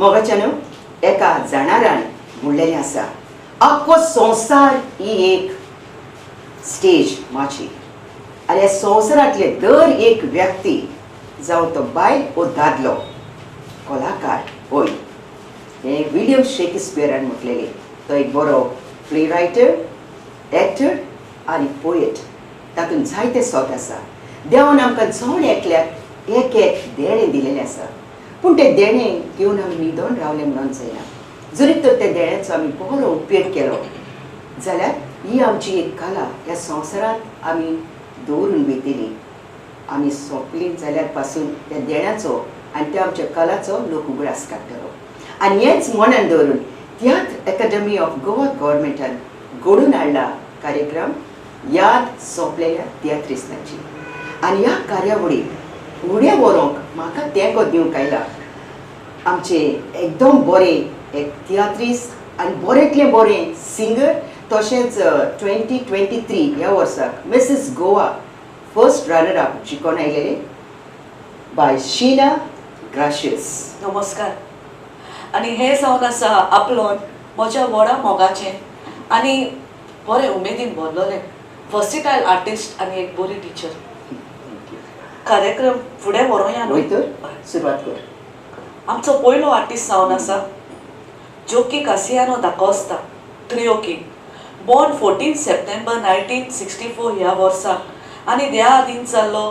मोगाच्यानो एका जाणारान म्हणलेलें आसा, आख्खो संवसार ही एक स्टेज माची आनी ह्या संवसारांतले दर एक व्यक्ती जावं तो बायल वो दादलो कलाकार होय. हें विलियम शेक्सपियरान म्हटलेलें. तो एक बरो प्ले रायटर, एक्टर आनी पोएट. तातूंत जायते सोत आसा. देवान आमकां चड एकल्याक एक एक देणें दिलेलें आसा, पूण तें देणें घेवन आमी न्हिदोन रावलें म्हणून जायना. जरी तर त्या देण्याचो आमी बरो उपेग केलो जाल्यार ही आमची एक कला ह्या संवसारांत आमी दवरून वयतली. आमी सोंपली जाल्यार पासून त्या देण्याचो आनी त्या आमच्या कलाचो लोक उगडास काडटलो. आनी हेंच मनान दवरून तियात्र अकादेमी ऑफ गोवा गव्हर्मेंटान घडोवन हाडला कार्यक्रम याद सोंपलेल्या तियात्रिस्तांची. आनी ह्या कार्यावळीक फुडें व्हरूंक म्हाका तेंको दिवंक आयला आमचे एकदम बरे एक तियात्रिस्ट आनी बरेंतलें बरें सिंगर, तशेंच 2023 ह्या वर्साक मिसीस गोवा फर्स्ट रनर अप जिखून आयलेले बाय शीला ग्राशियस. नमस्कार. आनी हे जावन आसा आपलोन म्हज्या व्हडा मोगाचें आनी बरें उमेदीन भरलोलें वर्सिटायल आर्टिस्ट आनी एक बरी टिचर. कार्यक्रम फुडें व्हरोया न्हू. तर सुरवात कर. आमचो पयलो आर्टिस्ट जावन आसा जोकी कासियानो दा Costa trio king, born 14 September 1964 ह्या वर्सा आनी त्या आदीन जाल्लो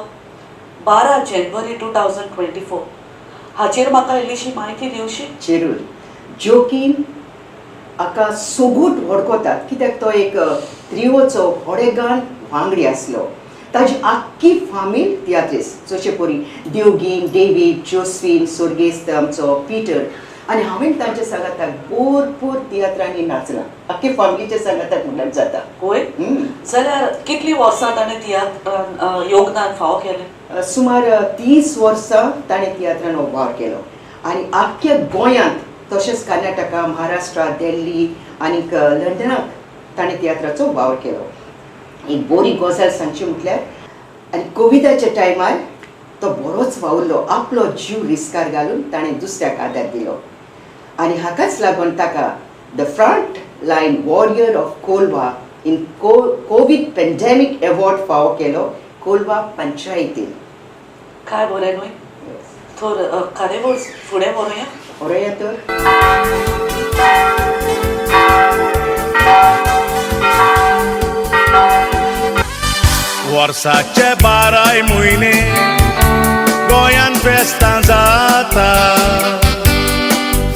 12 जानेवारी 2024. हाचेर म्हाका इल्लीशी म्हायती दिवशी? जरूर. जोकीन हाका सोगूट वळखतात कित्याक तो एक त्रिओचो व्हडेगान वांगडी आसलो. ताजी आख्खी फामील तियात्रिस्ट जशे परी देवगीन, डेवीड, जोस्फीन, सोर्गेस्त आमचो पिटर. आनी हांवें तांच्या सांगाताक भरपूर तियात्रांनी नाचलां. आख्खे फामिलीच्या सांगाताक म्हणल्यार जाता. होय. जाल्यार कितलीं वर्सां ताणें तियात्रान योगदान फावो केलें? सुमार 30 वर्सां ताणें तियात्रान वावर केलो. आनी आख्ख्या गोंयांत तशेंच कर्नाटका, महाराष्ट्रा, दिल्ली आनीक लंडनाक ताणें तियात्राचो वावर केलो. एक बरी गजाल सांगची म्हटल्यार आनी कोविडाच्या टायमार तो बरोच वावुरलो. आपलो जीव रिस्कार घालून ताणें दुसऱ्याक आदार दिलो. आनी हाकाच लागून ताका the front line warrior of Colva in Covid pandemic award फावो केलो कोलवा पंचायतीन. काय बरें न्हय. तर कार्यावळ फुडें व्हरोया. व्हरोया तर. वर्साचे 12 म्हयने गोंयान फेस्तां जाता.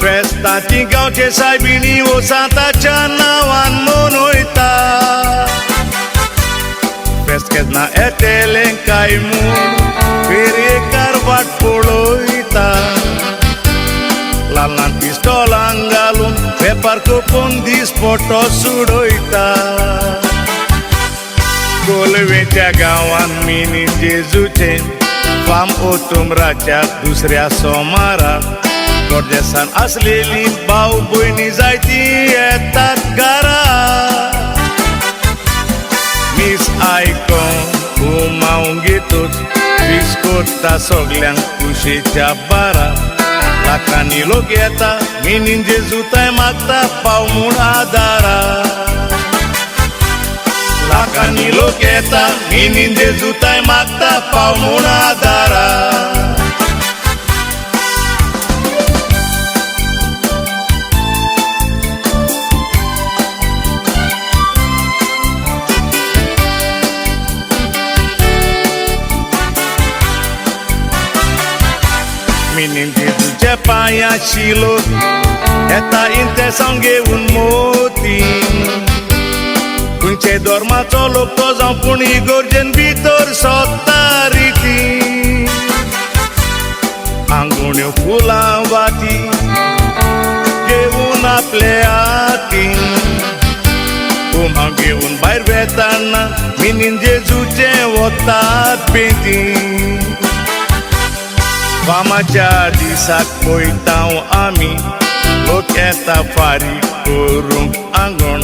फेस्तांची गांवचे सायबिणी वसाताच्या नांवान मनयता. फेस्त केन्ना येतेलें काय म्हूण फेरयेकार वाट पळयता. ल्हान ल्हान पिस्तोलांक घालून वेपार कोपून दिसपट्टो सुडयता. कोलवेच्या गांवान मिनीन जेजूचें फाम ओतुंबराच्या दुसऱ्या सोमाराक गरजेसान आसलेली भाव भयणी जायती येतात घरा. मीस आयकोन उमावूंक घेतूच वीस कोत्ता सगल्यांक खुशेच्या बारा. लाखांनी लोक येता मिनीन जेजूताय मागता पाव म्हूण आदारा. लाखांनी लोक येता मिनीन जेजूताय मागता पाव म्हूण आदारा. मिनीन जेजूच्या पांयाची लोक येता इंतेसांव घेवन मोती. खंयचे धर्माचो लोक तो जावं पूण इगोर्जेन भितर सोदता रिती. आंगुण्यो फुलां वाती घेवन आपले हातीन. उमाव घेवन भायर वेताना मिनीन जेजूचें वतात बेती. फामाच्या दिसाक पळयतांव आमी लोक येता फारीक करूंक आंगण.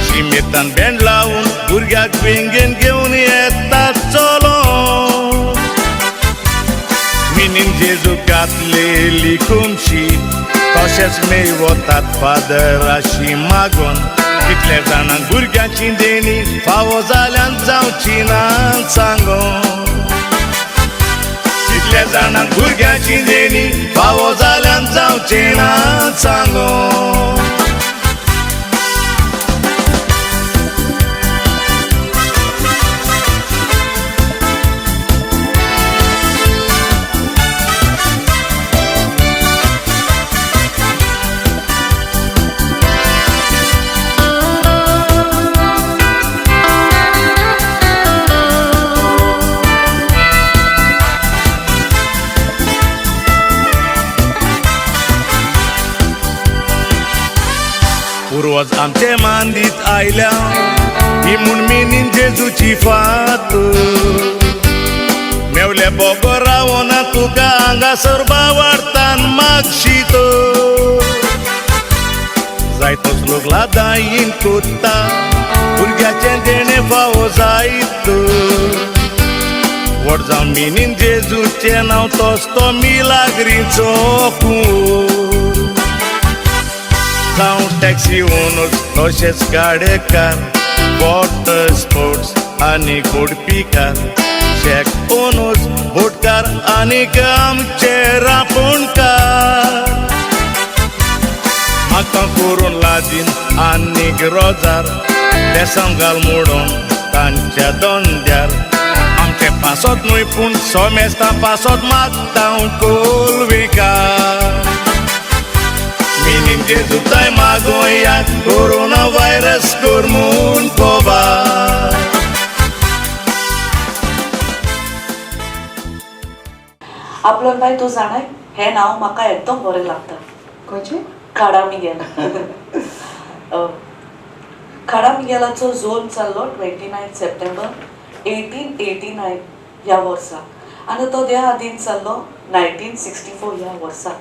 शिमेतान बँड लावून भुरग्याक बेंगेन घेवन येतात चलोन. मिनीन जेजू घातलेली खुमशी तशेंच मेळ वतात फादराशी मागून कितले जाणांक भुरग्यांची देणी फावो जाल्यान जावची ना सांगून कितले जाणांक भुरग्यांची देणी फावो जाल्यान जावची ना सांगून पूर्वज आमचे मांदीत आयल्या ही म्हूण मिनीन जेजूची फात मेवले बोगो रावना तुका हांगासर वाडतान मागशी तो जायतोच लोक लादायीन कोत्ता भुरग्याचें देणे फावो जायत व्हड जावन मिनीन जेजूचें नांव तोच तो मिलाग्रीचो खूब जावं टॅक्सी ओनर्स तशेंच गाडेकार वॉटर स्पोर्ट्स आनी गोडपीकार शेक ओनर्स बोटकार आनीक आमचे रापणकार म्हाका करून लादीन आनीक रोजार बेसन घाल मोडून तांच्या दोंद्यार आमचे पासत न्हय पूण सोमेस्तां पासत मागता कोलवेकार मिनीन जेजूताय मागोया कोरोना व्हायरस कोरमून कोबा आपलं बाय तूं जाणाय हें नांव म्हाका एकदम बरें लागता खंयचें खाडा मिगेल खाडा मिगेलाचो झोन जाल्लो 29 सप्टेंबर 1889 ह्या वर्सा आनी तो त्या आदीन जाल्लो 1964 ह्या वर्सा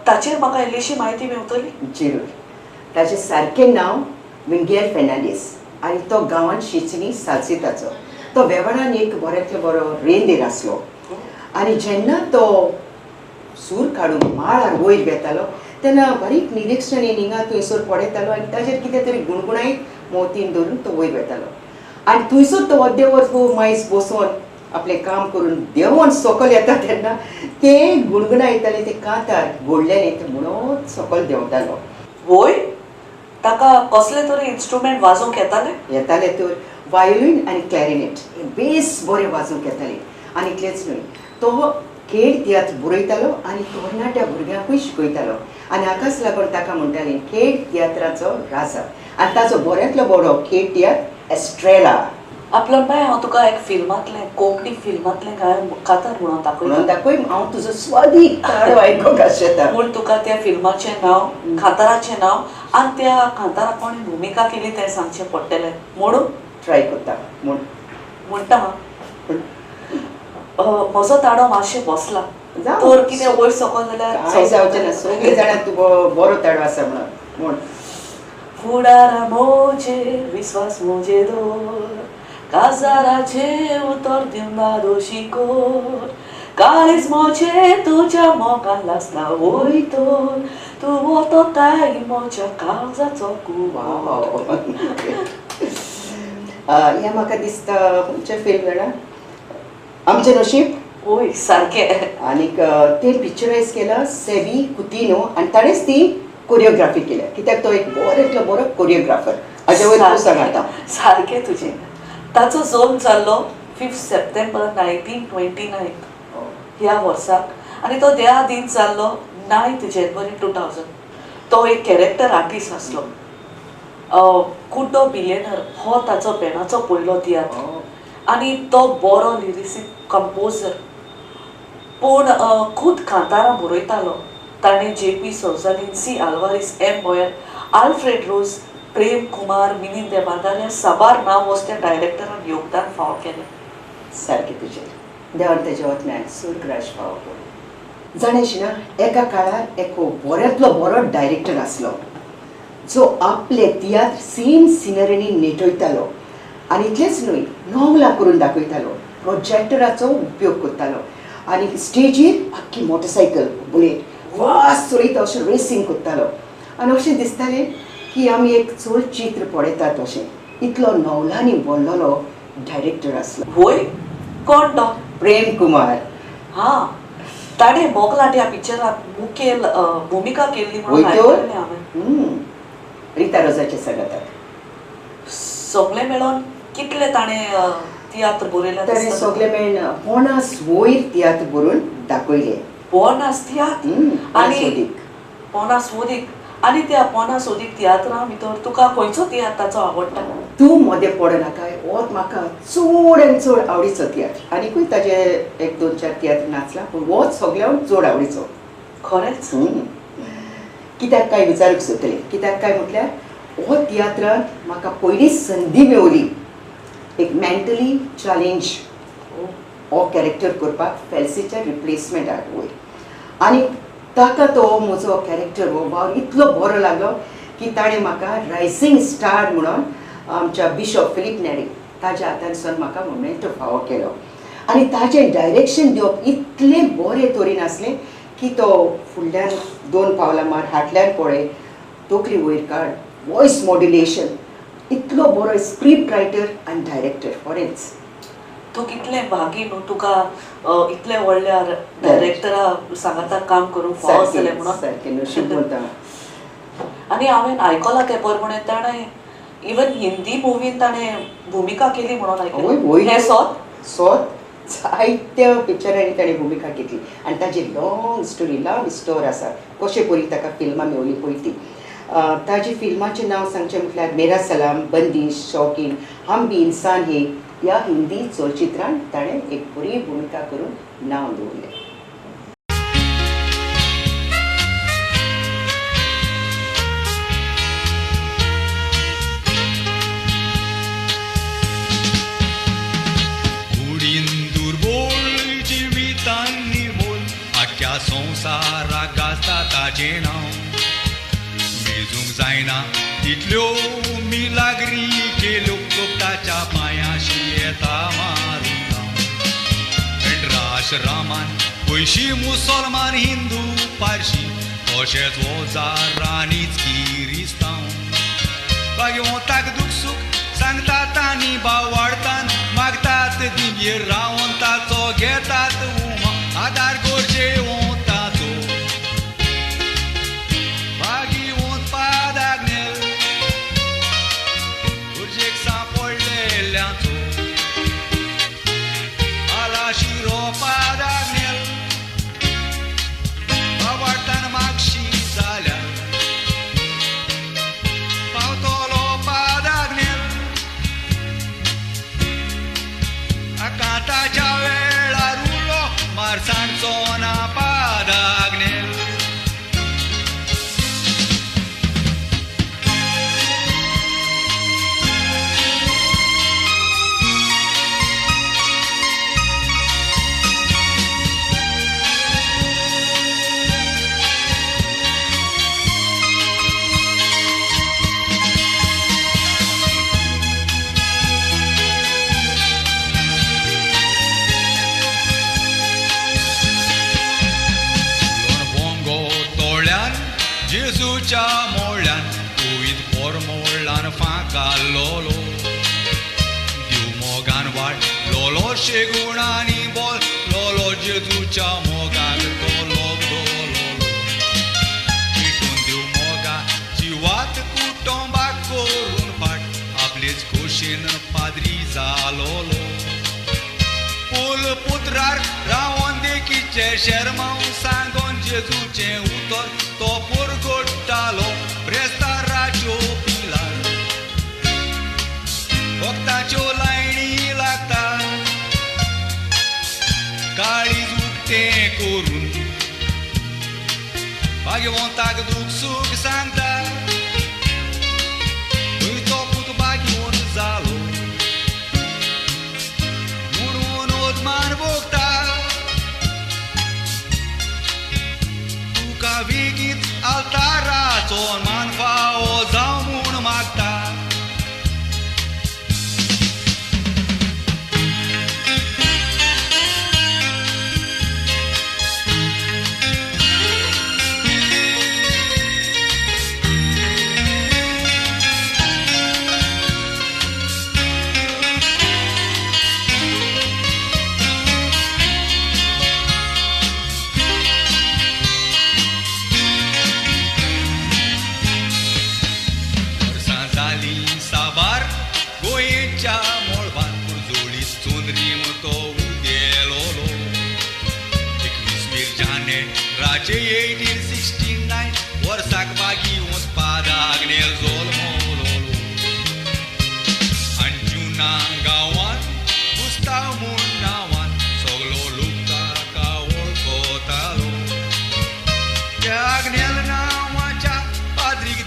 ताचेर म्हाका इल्लीशी म्हायती मेवतली जरूर ताचें सारकें नांव विंगेर फेर्नांडीस आनी तो गांवांत शिंचणी सालसेताचो तो वेवणान एक बऱ्यांतलो बरो रेंदेर आसलो आनी जेन्ना तो सूर काडून माळार वयर बेतालो तेन्ना बारीक निरीक्षण हिंगा थंयसर पडयतालो आनी ताचेर कितें तरी गुणगुणायत मोतीन धरून तो वयर वेतालो आनी थंयसर तो अर्दे वर मायज बसोन आपलें काम करून देंवोन सकयल येता तेन्ना ते गुणगुणायताले ते कांतार घोडल्यान येता म्हणून सकयल देंवतालो वय ताका कसले तरी इन्स्ट्रुमेंट वाजोवंक येताले तर वायोलीन आनी क्लॅरिनेट हे बेस बरें वाजोवंक येताले आनी इतलेंच न्हय तो खेळ तियात्र बरयतालो आनी तरणाट्या भुरग्यांकूय शिकयतालो आनी हाकाच लागून ताका म्हणटाले खेळ तियात्राचो राजा आनी ताचो बऱ्यांतलो बरो खेळ तियात्र एस्ट्रेला आपलं बाय हांव तुका एक फिल्मांतलें कोंकणी फिल्मांतलें गायन कातर म्हणून दाखय हांव तुजो स्वादीक ताळो आयकोंक आशेता म्हूण तुका त्या फिल्माचें नांव कांताराचें नांव आनी त्या कांताराक कोणी भुमिका केली तें सांगचें पडटलें म्हणून ट्राय करता म्हणटा म्हजो ताळो मातशें बसला जावं. तर कितें वयर सकयल कांय जाल्यार जावचें ना सगळीं जाणां तुका बरो ताळो आसा म्हणून फुडारा मोजे विश्वास मोजे दोर काजाराचे उतर दिवना दोशिकोर काळीज मोचे तुज्या मोगान लासता वयतोर तूं वतताय मोच्या काळजाचो कुवार हें म्हाका दिसता खंयचें फिल्म जाणा आमचें नशीब वय सारकें आनीक तें पिक्चरायज केलां सेवी कुतिनो आनी ताणेंच ती कोरियोग्राफी केल्या कित्याक तो एक बरेंतलो बरो कोरियोग्राफर हाजे वयर तूं सांग आतां सारकें तुजें ताचो जल्म जाल्लो 5 सप्टेंबर 1929 ह्या वर्साक आनी तो त्या दिन जाल्लो 9 जानेवारी 2000 तो एक कॅरेक्टर आर्टिस्ट आसलो कुड्डो बिलियनर हो ताचो बेनाचो पयलो तियात्र आनी तो बरो लिरिसिक कंपोजर पूण खूद कांतारां बरयतालो ताणें JP Souzalin C Alvares M Boyle Alfred Rose Prem Kumar Milind देवादार साबार नांव वच त्या डायरेक्टरान योगदान फावो केलें सारकें तुजें देवान तेजे वतल्यान सुर्गराज फावो केलो जाणेशी ना एका काळार एक बऱ्यांतलो बरो डायरेक्टर आसलो जो आपले तियात्र सेम सिनरीनी नेटयतालो आनी इतलेंच न्हय नॉवलां करून दाखयतालो प्रोजेक्टराचो उपयोग करतालो आनी स्टेजीर आख्खी मोटरसायकल बुलेट वास चलयत अशें रेसींग कोत्तालो आनी अशें दिसतालें की आमी एक चलचित्र पळयतात अशें इतलो नवलांनी बोल्लोलो डायरेक्टर आसलो वय कोण तो प्रेम कुमार हा ताणे मोगलाट ह्या पिक्चरात मुखेल भूमिका केल्ली म्हणून वय तर आयकलें हांवें रिता रोजाचे सांगातात सगळे मेळोन कितले ताणे तियात्र बरयला ताणें सगळे मेळून 50 वयर तियात्र बरोवन दाखयले पोनास तियात्र आनी आनी पोनास सोदीक आनी त्या पोनास सोदीक तियात्रा भितर तुका खंयचो तियात्र ताचो आवडटा तूं मोदें पडनाकाय हो म्हाका चड आनी चड आवडीचो तियात्र आनीकूय ताजे 1-2-4 तियात्र नाचला पूण होच सगळ्यांत चड आवडीचो खरेंच कित्याक काय विचारूंक सोदतलें कित्याक काय म्हटल्यार हो तियात्रांत म्हाका पयली संदी मेवली एक मेंटली चॅलेंज हो कॅरेक्टर करपाक फेल्सीच्या रिप्लेसमेंटाक वयर आनी ताका तो म्हजो कॅरेक्टर हो भाव इतलो बरो लागलो की ताणें म्हाका रायझींग स्टार म्हणून आमच्या बिशप फिलीप नॅरी ताज्या हातांतसून म्हाका मोमेंटो फावो केलो आनी ताजें डायरेक्शन दिवप इतलें बरे तरेन आसलें की तो फुडल्यान 2 पावलां मार फाटल्यान पळय तकली वयर काड वॉयस मॉड्युलेशन इतलो बरो स्क्रिप्ट रायटर आनी डायरेक्टर खरेंच तूं कितलें भागी न्हू तुका इतले व्हडल्या डायरेक्टरा सांगाताक काम करूंक फावो जालें म्हणून सारकें नशीब म्हणटा आनी हांवें आयकलां ते प्रमाणे ताणें इवन हिंदी मुवीन ताणें भुमिका केली म्हणून आयकलें हे सोत जायत्या पिक्चरांनी ताणें भुमिका घेतली आनी ताजी लॉंग स्टोरी लव स्टोर आसा कशें पळय ताका फिल्मां मेवली पळय ती ताजी फिल्माचें नांव सांगचें म्हटल्यार मेरा सलाम बंदिश शौकीन हम भी इंसान हे ह्या हिंदी चलचित्रांत ताणें एक बरी भुमिका करून नांव दवरलें संवसाराक गाजता ताजें नांव मेजूंक जायना तितल्यो मिलाग्री केल्यो ताच्या पांयाशी येता मारून राश रामान पयशी मुसलमान हिंदू पारशी तशेंच ओजार आनीच किरिस्तांव भाग्यवंताक दूख सूख सांगतात आनी भाव वाडटान मागतात दिंगेर रावन ताचो घेतात उमा आदार गोरचे वताचो भागी वत पादाक नेल गोरजेक सांपडलेल्यांचो आला शिरो पादाक नेल भाव वाडटान मागशी जाल्यार पावतलो पादाक नेल आकांताच्या वेळार उलो मारसांचो ना पादाक नेल जेजूच्या मोळ्यान कुयद पोरमोळ्यान फांका लोलो दिव मोगान वाट लोलो शेगुणांनी बोल लोलो जेजूच्या मोगाक तो लोक दोलोलो पिटून दिव मोगा जिवात कुटुंबाक करून फाट आपलेच खोशेन पाद्री जालोलो पोल पुत्रार रावण देखीचे शर्माव सांगोन जेजूचे उतर तो पुरगोट्टालो प्रेस्ताराच्यो पिलार भक्ताच्यो लायणी लागता काळीज उक्तें करून भाग्यवंताक दूख सूख सांगता तो पूत भाग्यवंत जालो म्हणून ओजमान भोगता तुका विगीत अवताराचो मान फावो जावं म्हूण मागता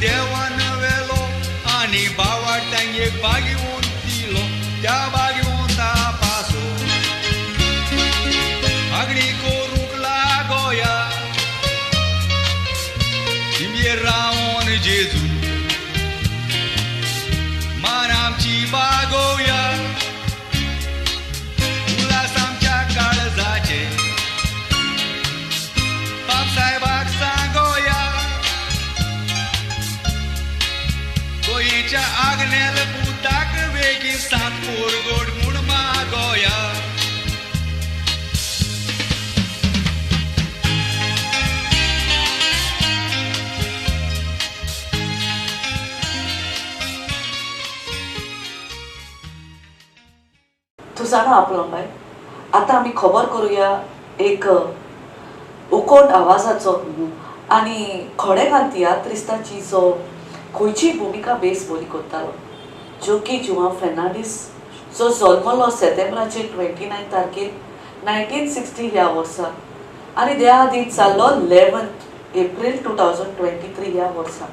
देवान वेलो आनी बावाटांक एक बागीवंत दिलो त्या बागीवंता पासो मागणी करूंक लागोया शिंबेर रावन जेजू मान आमची बागोया उलास आमच्या काळजाचे बाप साहेबाक सांगोया गोंयच्या आग्नेल पुताक वेगीन सात पोरगोड म्हूण मागोया तू जाणा आपलो बाय आता आमी खबर करूया एक उकोंड आवाजाचो आनी खोडेगांव तियात्रिस्ताची जो खंयची भुमिका बेस बरी करतालो जोकी जुआ फेर्नांडीस जो जल्मलो सप्टेंबराचे 29 तारखेर 1960 ह्या वर्सा आनी त्या आदीं जाल्लो 11 एप्रील 2023 ह्या वर्सा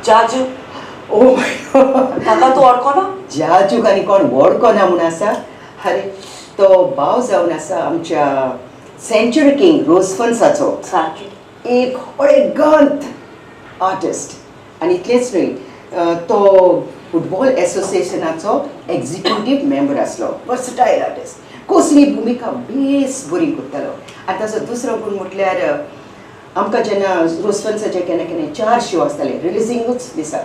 जाजू ओ माय गॉड ताका तूं वळखना जाजूक आनी कोण वळखना म्हूण आसा अरे तो भाव जावन आसा आमच्या सेंच्युरी किंग रोजफन्साचो सारकें एक हळेगंत आर्टिस्ट आनी इतलेंच न्हय तो फुटबॉल एसोसिएशनाचो एक्झिक्युटीव मेंबर आसलो वर्सटायल आर्टिस्ट कसली भुमिका बेस बरी करतालो आनी ताचो दुसरो गूण म्हटल्यार आमकां जेन्ना रोजफन्साचे केन्ना केन्ना 4 शो आसताले रिलिजींगूच दिसा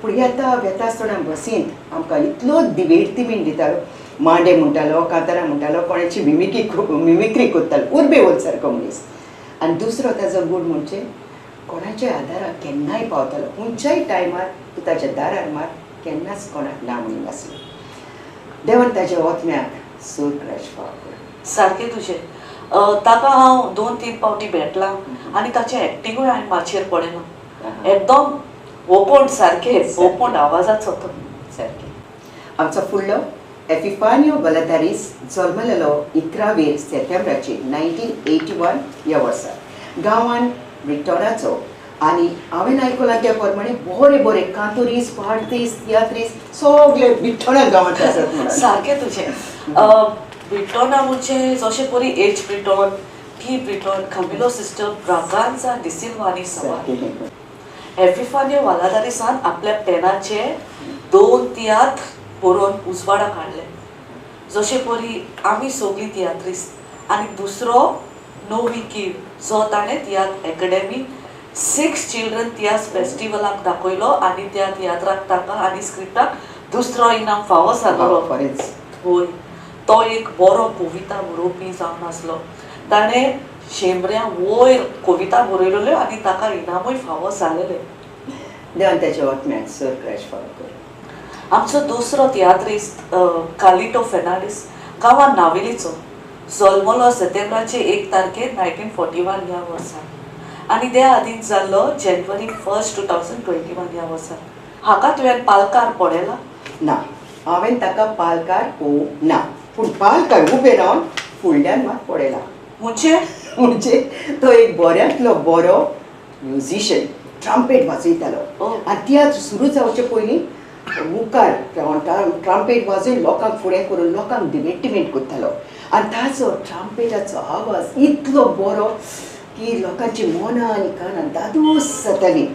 पूण येता वेता आसतना बसींत आमकां इतलो दिवेडती बीन दितालो मांडे म्हणटालो कांतारा म्हणटालो कोणाची मिमिक्री करतालो उर्बे सारको मनीस आनी दुसरो ताजो गूण म्हणजे कोणाच्या आदाराक केन्नाय पावतालो खंयच्याय टायमार तूं ताच्या दारार मार केन्नाच कोणाक ना म्हणून नासलो देवान ताच्या ओतम्याक सूर्यप्रकाश पावलो सारकें तुजें ताका हांव 2-3 फावटी भेटलां आनी ताचें एक्टिंगूय हांवें माचयेर पळयलां एकदम ओपन सारकें ओपन आवाजाचो तो सारकें आमचो फुडलो एपिफानियो बलादारीस जल्मलेलो 11 सप्टेंबराचे 1981 ह्या वर्सा गांवान ब्रिटनाचो आनी हांवें आयकलां त्या प्रमाणे बरे बरे कांतोरीस पार्टीस तियात्रीस सगळे ब्रिटना गांवांत आसात म्हणून सारकें तुजें ब्रिटना म्हणजे जशें परी एज ब्रिटन टी ब्रिटन कमिलो सिस्टम ब्रागांजा डिसिल्वानी सवार एपिफानियो वालादारिसान आपल्या पेनाचे 2 तियात्र बरोवन उजवाडाक हाडले जशें परी आमी सगळीं तियात्रिस्ट आनी दुसरो नोवी कीव जो ताणें तियात्र एकेडमी 6 चिल्ड्रन तियात्र फेस्टिवलाक दाखयलो आनी त्या तियात्राक ताका आनी स्क्रिप्टाक दुसरो इनाम फावो जालो होय तो एक बरो कविता बरोवपी जावन आसलो ताणें शेंबऱ्या वयर कविता बरयल्ल्यो आनी ताका इनामूय फावो जालेले देवान ताच्या ओतम्याक सूर्यप्रकाश पावलो आमचो दुसरो तियात्रिस्ट कार्लिटो फेर्नांडीस गांवान नावेलीचो जल्मलो सप्टेंबराचे 1 तारखेर 1941 ह्या वर्सा आनी त्या आदीं जाल्लो जानेवारी 1, 2021 ह्या वर्सा हाका तुवें पालकार पळयला ना हांवें ताका पालकार ना पूण पालकार उबे रावन फुडल्यान मात पळयला म्हणजे तो एक बऱ्यांतलो बरो म्युझिशियन ट्रम्पेट वाजयतालो आनी तियात्र सुरू जावचे पयलीं मुखार ट्रम्पेट वाजोवन लोकांक फुडें करून लोकांक डिबेटिमेंट करतालो आनी ताचो ट्रम्पेटाचो आवाज इतलो बरो की लोकांची मनां आनी कानां दादूस जातालीं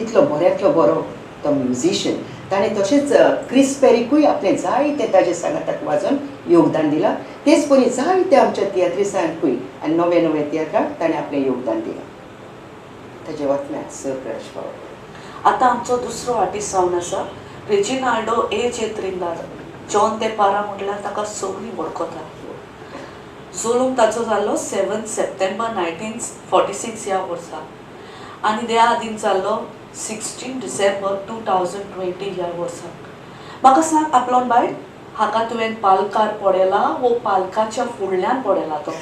इतलो बऱ्यांतलो बरो तो म्युझिशियन ताणें तशेंच क्रिस पेरीकूय आपलें जायतें ताचे सांगाताक वाजोवन योगदान दिलां तेच परी जायत्या आमच्या तियात्रिसांकूय आनी नवे नवे तियात्राक ताणें आपलें योगदान दिलां ताचे वतम्याक सूर्यप्रकाश पावलो आतां आमचो दुसरो आर्टिस्ट जावन आसा रेजिनाल्डो ए चेत्रिंदार जॉन दे पारा म्हटल्यार ताका सगळीं वळखता जल्म ताचो जाल्लो 7 सप्टेंबर 1946 ह्या वर्सा आनी त्या आदीं जाल्लो 16 डिसेंबर 2020 ह्या वर्सा म्हाका सांग आपलोन बाय हाका तुवें पालकार पळयला वो पालकाच्या फुडल्यान पळयला तो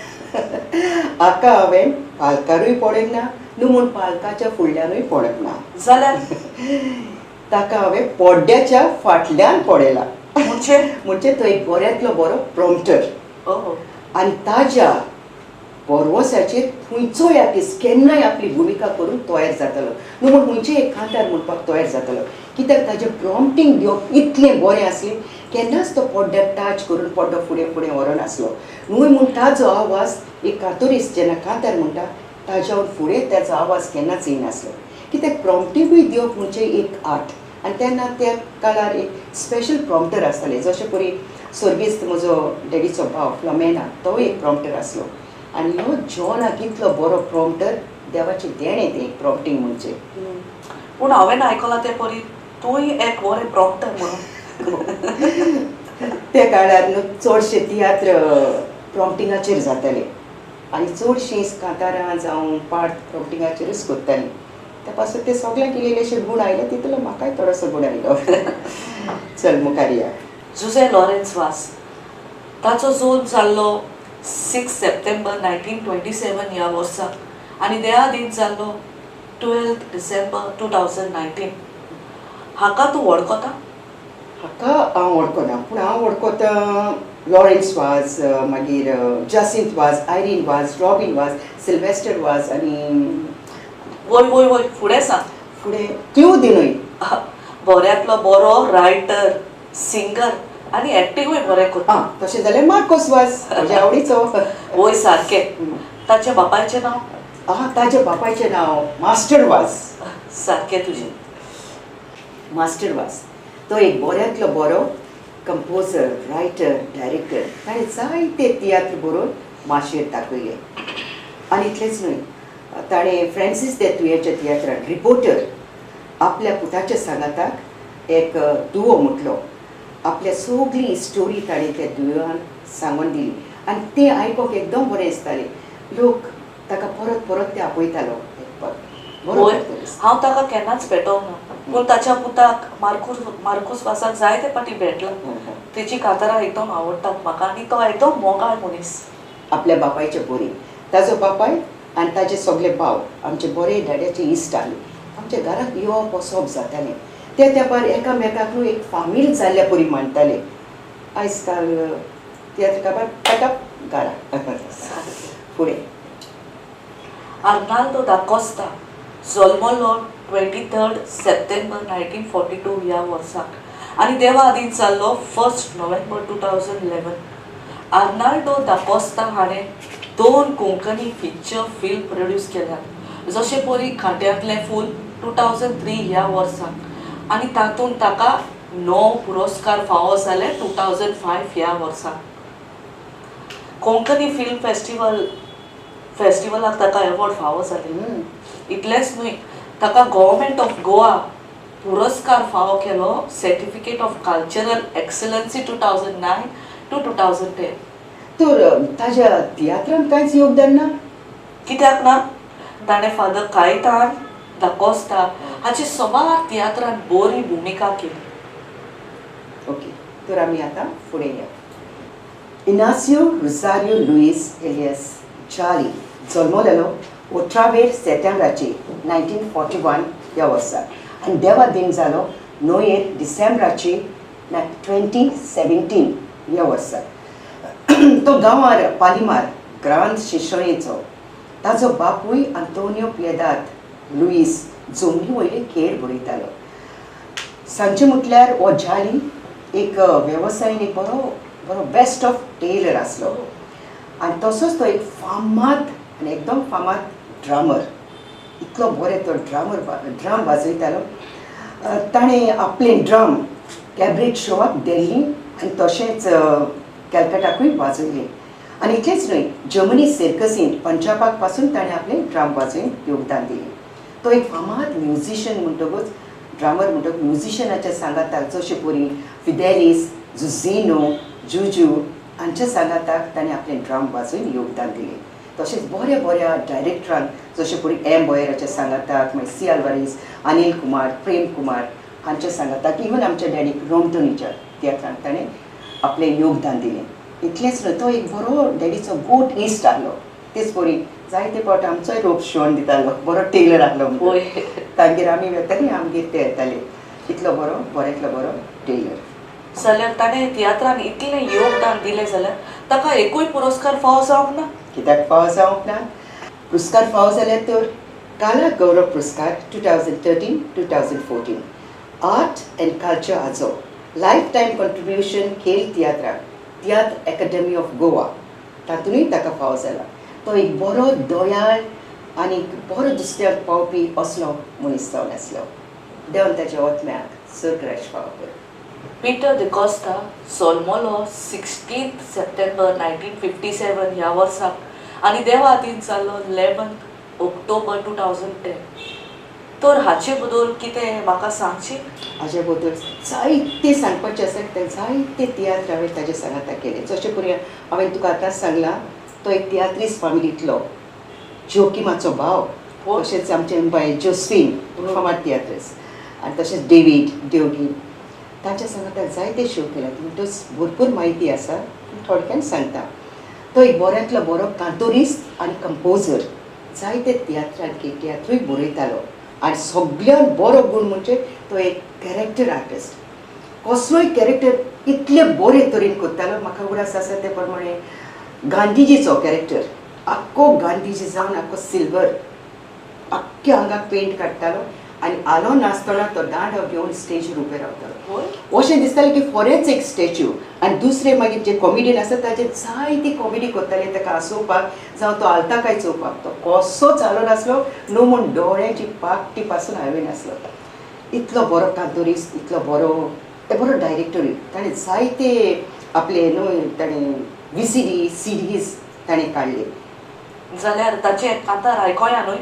हाका हांवें पालकारूय पळयना न्हू म्हूण पालकाच्या फुडल्यानूय पळयत ना जाल्यार ताका हांवें पड्ड्याच्या फाटल्यान पळयला म्हणजे तो एक बऱ्यांतलो बरो प्रॉम्प्टर आनी ताज्या बरोवसाचेर खंयचोय आर्टिस्ट केन्नाय आपली भुमिका करून तयार जातलो न्हू म्हूण खंयचेय एक कांतार म्हणपाक तयार जातलो कित्याक ताजें प्रॉम्प्टींग दिवप इतलें बरें आसलें केन्नाच तो पड्ड्याक टच करून पड्डो फुडें फुडें व्हरनासलो न्हू म्हूण ताजो आवाज एक कातोरीस जेन्ना कांतार म्हणटा ताज्या फुडें ताजो आवाज केन्नाच येनासलो कित्याक प्रॉम्प्टिंगूय दिवप म्हणजे एक आर्ट आनी तेन्ना त्या काळार एक स्पेशल प्रॉम्प्टर आसताले जशें परी सर्गेस्त म्हजो डॅडीचो भाव फ्लॉमेना तो एक प्रॉम्प्टर आसलो आनी ह्यो जॉनाक इतलो बरो प्रॉम्प्टर देवाचें देणें तें प्रॉम्प्टींग म्हणजे पूण हांवें आयकलां तें परी तूंय एक बरें प्रॉम्प्टर म्हणून त्या काळार न्हू चडशे तियात्र प्रॉम्प्टिंगाचेर जाताले आनी चडशीं कांतारां जावं पार्ट प्रॉम्प्टिंगाचेरूच कोत्तालीं त्या पासून ते सगळ्यांक इल्लेशे गूण आयले तितलो म्हाकाय थोडोसो गूण आयलो चल मुखार या जुझे लॉरेन्स वास ताचो जल्म जाल्लो 6 सप्टेंबर 1927 ह्या वर्सा आनी त्या दिन जाल्लो 12 डिसेंबर 2019 हाका तूं वळखता हाका हांव वळखना पूण हांव वळखता लॉरेन्स वाज मागीर जसिंथ वाज आयरीन वाज रॉबिन वाज सिल्वेस्टर वाज आनी वय वय वय फुडें सांग फुडें क्लू दिनूय बऱ्यांतलो बरो रायटर सिंगर आनी एक्टिंगूय बरें करता आं तशें जाल्यार मार्कोस वाज म्हज्या आवडीचो वय सारकें ताच्या बापायचें नांव ताज्या बापायचें नांव मास्टर वाज सारकें तुजें मास्टर वाज तो एक बऱ्यांतलो बरो कंपोजर रायटर डायरेक्टर ताणें जायते तियात्र बरोवन माशेर दाखयले आनी इतलेंच न्हय ताणें फ्रांसीस दे तुयेच्या तियात्रांत रिपोर्टर आपल्या पुताच्या सांगाताक एक दुवो म्हटलो आपल्या सगळी स्टोरी ताणें त्या दुवान सांगून दिली आनी तें आयकोंक एकदम बरें दिसतालें लोक ताका परत परत ते आपयतालो वय हांव ताका केन्नाच भेटोंक ना पूण ताच्या पुताक मार्कूस वासाक जायते फाटी भेटला तेची कांतारां एकदम आवडटात म्हाका आनी तो एकदम मोगाळ मनीस आपल्या बापायचे बरी ताजो बापाय आनी ताजे सगळे भाव आमचे बरे डाड्याचे इश्ट आले आमच्या घरांत येवप वचप जातालें ते तेंपार एकामेकाक न्हू एक फामील जाल्ल्या परी मानताले आयज काल तियात्र काबार पटप घरा फुडें आर्नाल्डो दा कोस्ता जल्मलो 23 सप्टेंबर 1942 ह्या वर्साक आनी देवा आदीन जाल्लो 1 नोव्हेंबर 2011 आर्नाल्डो दा कोस्ता हाणें 2 कोंकणी फिक्चर फिल्म प्रोड्यूस केल्यात जशे परी खाट्यांतलें फूल 2003 ह्या वर्साक आनी तातूंत ताका 9 पुरस्कार फावो जाले 2005 ह्या वर्साक कोंकणी फिल्म फेस्टिवलाक ताका अवॉर्ड फावो जाले इतलेंच न्हय ताका गव्हर्मेंट ऑफ गोवा पुरस्कार फावो केलो certificate of cultural excellency 2009 to 2010 तर ताज्या तियात्रांत कांयच योगदान ना कित्याक ना ताणें फादर कायतान दा कोस्ता हाची सुमार तियात्रांत बरी भुमिका केली ओके तर आमी आतां फुडें या इनासियो रोसारियो लुईस एलियस चार्ली जल्मलेलो 18 सप्टेंबराचे 1941 ह्या वर्सा आनी देवा दिन जालो 9 डिसेंबराचे 2017 ह्या वर्सा तो गांवार पालिमार ग्रांद शिशोळेचो ताजो बापूय आंतोनियो पियेदाद लुईस जमनी वयले खेळ बरयतालो सांचे म्हटल्यार हो झाली एक वेवसायीन एक बरो बरो बेस्ट ऑफ टेलर आसलो आनी तसोच तो एक फामाद आनी एकदम फामाद ड्रामर इतलो बरें तो ड्राम वाजयतालो ताणें आपले ड्रम कॅबरेट शोवाक दिल्ली आनी तशेंच कॅलकटाकूय वाजयले आनी इतलेंच न्हय जर्मनी सर्कसींत पंजाबाक पासून ताणें आपले ड्राम वाजोवन योगदान दिलें तो एक फामाद म्युझिशियन म्हणटकूच ड्रामर म्हणटकूच म्युझिशियनाच्या सांगाताक जशे परी फिडेलिस जुझिनो जुजू हांच्या सांगाताक ताणें आपले ड्राम वाजोवन योगदान दिलें तशेंच बऱ्या बऱ्या डायरेक्टरांक जशे परी एम बॉयराच्या सांगाताक मागीर सी आल्वारीस अनिल कुमार प्रेम कुमार हांच्या सांगाताक इवन आमच्या डॅडीक रोमटोनीच्या तियात्रांत ताणें आपलें योगदान दिलें इतलेंच न्हय तो एक बरो डॅडीचो गोट इश्ट आहलो तेच परी जायते फावट आमचोय रोप शिवण दितालो बरो टेलर आहलो वय तांगेर आमी वेताली आमगेर ते येताले इतलो बरो बऱ्यांतलो बरो टेलर जाल्यार ताणें तियात्रांत इतलें योगदान दिलें जाल्यार ताका एकूय पुरस्कार फावो जावंक ना कित्याक फावो जावंक ना पुरस्कार फावो जाल्यार तर काला गौरव पुरस्कार 2013-2014 आर्ट एंड कल्चर हाचो लायफ टायम कॉन्ट्रिब्युशन खेल तियात्र अकॅडमी ऑफ गोवा तातूंतय ताका फावो जाला. तो एक बरो दोयाळ आनी बरो दुसऱ्याक पावपी असलो मनीस जावन आसलो. देवन ताच्या ओतम्याक सर्गराज फावो कर. पीटर द कॉस्टा सोल्मोलो 16 सप्टेंबर 1957 ह्या वर्साक आनी देवा आदीन जाल्लो 11 ऑक्टोबर 2010. तर हाचे बद्दल कितें म्हाका सांगची? हाचे बद्दल जायते सांगपाचें आसा ते जायते तियात्र हांवें ताजे सांगाता केले. जशें करून हांवें तुका आतांच सांगलां तो एक तियात्रीस फामिलींतलो जोकिमाचो भाव. तशेंच आमचे बाय जोस्फीन फामाद तियात्रीस आनी तशेंच डेवीड देवगीन तांच्या सांगाता जायते शो केला. तातूंत भरपूर म्हायती आसा थोडक्यान सांगता. तो एक बऱ्यांतलो बरो कांतोरिस्ट आनी कंपोजर. जायते तियात्रूय बरयतालो आनी सगळ्यान बरो गूण म्हणजे तो एक कॅरेक्टर आर्टिस्ट. कसलोय कॅरेक्टर इतले बरे तरेन करतालो. म्हाका उगडास आसा ते प्रमाणे गांधीजीचो कॅरेक्टर आख्खो गांधीजी जावन आख्खो सिल्वर आख्ख्या आंगाक पेंट काडटालो आनी आलो नासतना तो दांडो घेवन स्टेजीर उबे रावतालो. अशें दिसतालें की खरेंच एक स्टॅच्यू. आनी दुसरे मागीर जे कॉमेडियन आसा ताजे जायती कॉमेडी करताले ताका हांसोवपाक जावं तो आलता काय चोवपाक. तो कसो चालो नासलो न्हू म्हूण दोळ्यांची पाकटी पासून हांवें नासलो. इतलो बरो कांतोरिस्ट इतलो बरो डायरेक्टरूय. ताणें जायते आपले न्हू ताणें VCD CDs ताणें काडले. जाल्यार ताचे कांतार आयकोया न्हय?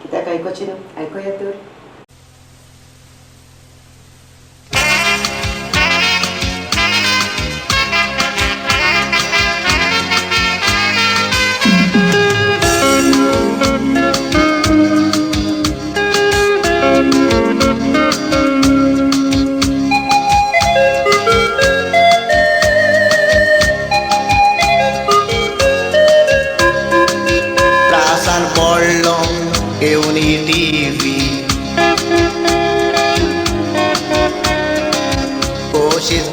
कित्याक आयकोचें न्हू? आयकोया तर.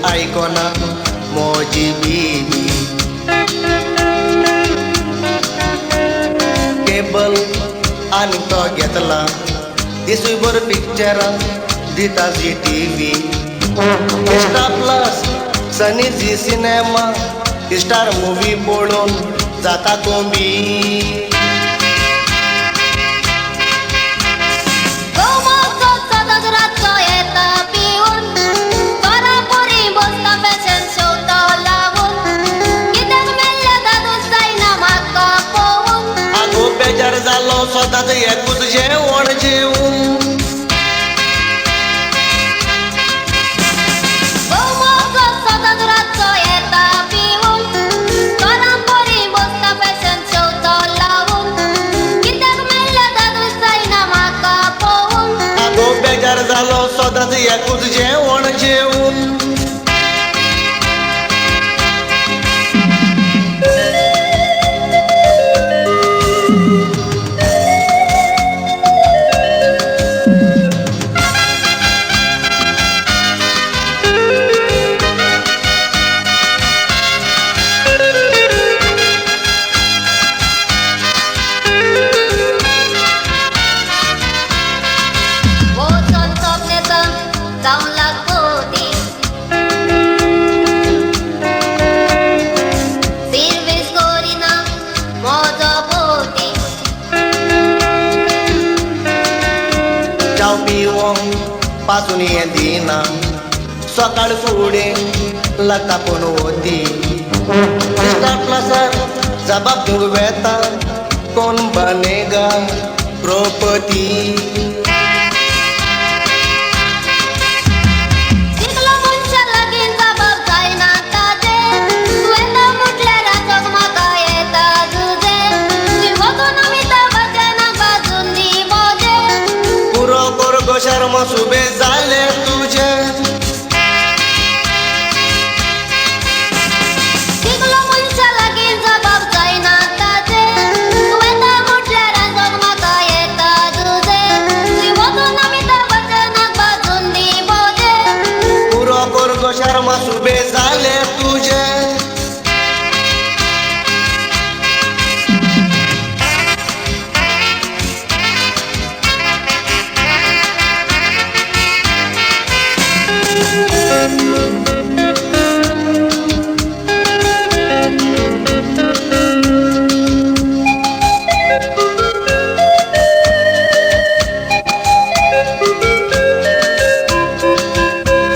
आयकोना मोजी बीबी केबल आनी तो घेतला दिसूय बर पिक्चरां दिता जी TV स्टार प्लस सनी जी सिनेमा स्टार मुवी पळोवन जाता कोंबी. बेजार जालो स्वताच एकूच जेवण जेवून आगो बेजार जालो स्वताच एकूच जेवण जेवून पासून येदिना सकाळ फुडें लागता पूण वती स्टार प्लसार जबाब दिवंक वेता कोण बनेगा करोडपती. शर्म सुबे जाले तुझे पुरो कोर गो शर्म सुबे जाले तुझे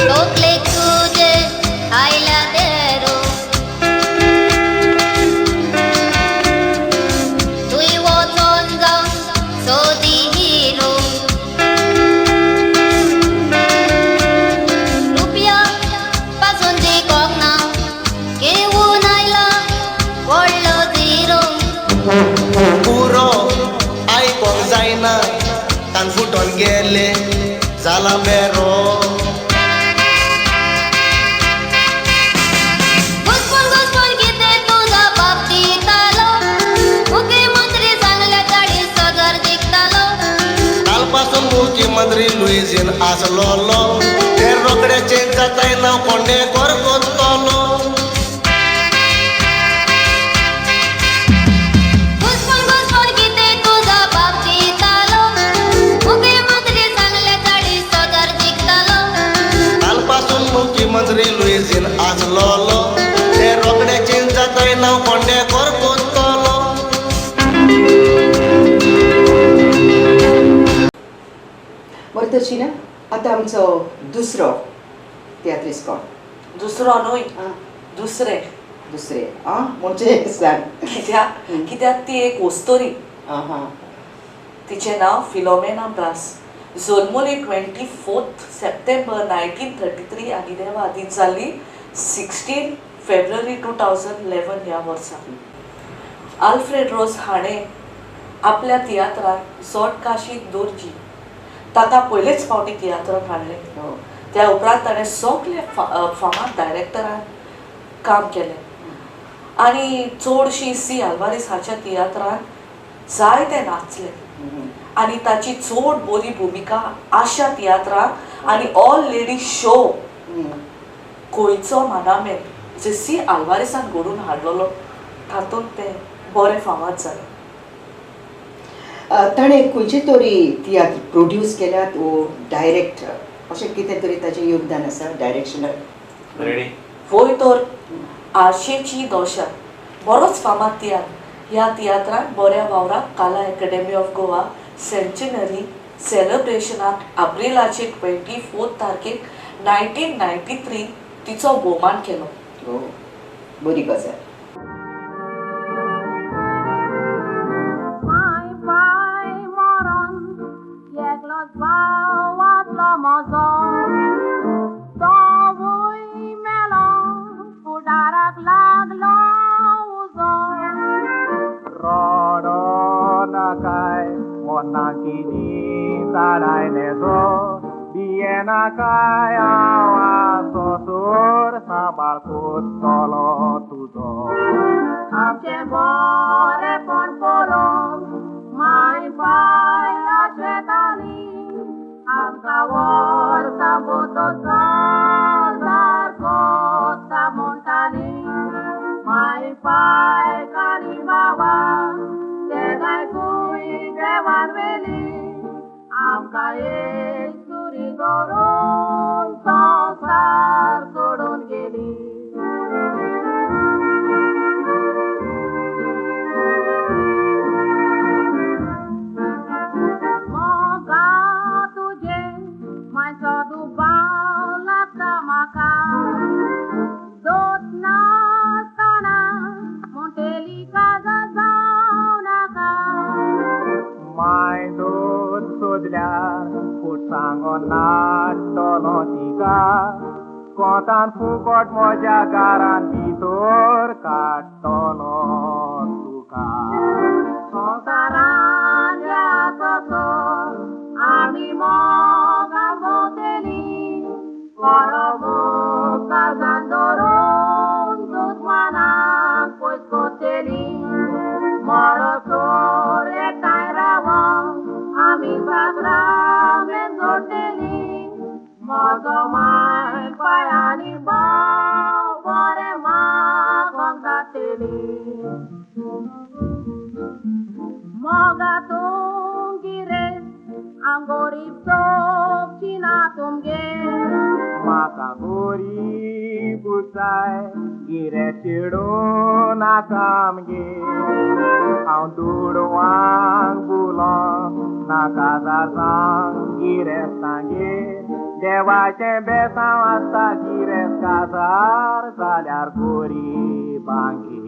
Tokle tuje aila dero Tui woton down so di hero Rupia pasun di kokna Kewu naila wollo zero पुरो आयकोंक जायना कान फुटोन गेले जाला बेरो घुसपून किती तुझा बाबतीत आलो मुख्यमंत्री चांगल्या गाडी सगर जिंकतालो कालपासून मुख्यमंत्री लुईजीन आसलोलो ते रोकडे चेंज जाताय नाव कोंडेकर कोत्तोलो घुसपून किती तुझा बाबतीत आलो मुख्यमंत्री चांगल्या गाडी सगर जिंकतालो कालपासून मुख्यमंत्री लुईजीन आसलोलो ते रोकडे चेंज जाताय नाव कोंडेकर कोत्तोलो बरं तशी ना आता आमचो दुसरो तियात्रीस कोण दुसरो न्हय आं, दुसरे दुसरे आं म्हणजे सांग कित्याक ती एक वस्तोरी आं हां तिचें नांव फिलोमेना ब्रास जल्मली 24 सप्टेंबर 1933 आनी देवा दीन जाल्ली 16 फेब्रुवारी 2011 ह्या वर्सा आल्फ्रेड रोज हाणें आपल्या तियात्रांत सोटकाशीत दोरजी ताका पयलेच फावटी तियात्रांत हाडलें हो त्या उपरांत ताणें सगळे फामाद डायरेक्टरान काम केलें आनी चडशीं सी आल्वारीस हाच्या तियात्रांत जायते नाचले आनी ताची चड बरी भुमिका आशा तियात्रांत आनी ऑल लेडीज शो गोंयचो मानामेल जे सी आल्वारीसान घडोवन हाडलेलो तातूंत तें बरें फामाद जालें ताणें खंयची तरी तियात्र प्रोड्यूस केल्यात वो डायरेक्ट अशें कितें तरी ताचें योगदान आसा डायरेक्शनाक वय तर आशेची दोशा बरोच फामाद तियात्र ह्या तियात्रांत बऱ्या वावराक काला अकॅडमी ऑफ गोवा सेंचुनरी सेलिब्रेशनाक एप्रिलाचे 24 तारखेक 1993 तिचो भोवमान केलो हो बरी गजाल माय पाय मरण एकलोच भाव वाचलो म्हजो तोवूय मेलो फुडाराक लागलो उजो रडो नाकाय मोनाकिनी झाडाय नेजो बिये नाकाय आवाजो सोर सांबाळ कोत्तलो तुजो आमचे बरेपण पळोवन माय पाय आशेताली आमकां वर्सां बोतो सारको म्हणटाली माय पाय काळी बाबा ते गायकूय देवान वेली आमकां एक सुरी धरून संवसार सोडून गेली मोगा तुजे मायचो दुबाव लागता म्हाका दोत नासतना मोटेली काजा जावं नाका माय दूद सोदल्यार फूट सांगो नाटलो तिका कोंतान फुकट म्हज्या गारान भितर काडटलो तुका संवसारान याचो आमी मोगा भोंवतेली बरो मोग काळजान धरून दुस्मानाक पयस करतेली मरो चोर एकठांय रावोंक आमी जागरामेन जोडटेली म्हजो माय पायांनी भाव बरें मागोंक जातेली मोगातूं गिरेज आंगोरी चोपची ना तुमगे म्हाका गोरी बुसाय गिरे चिडूं नाका आमगे हांव दुडवांक बुलोंक नाका जासांक गिरेस्तांगे देवाचें बेसांव आसता गिरेस्तार जाल्यार गोरी बांगी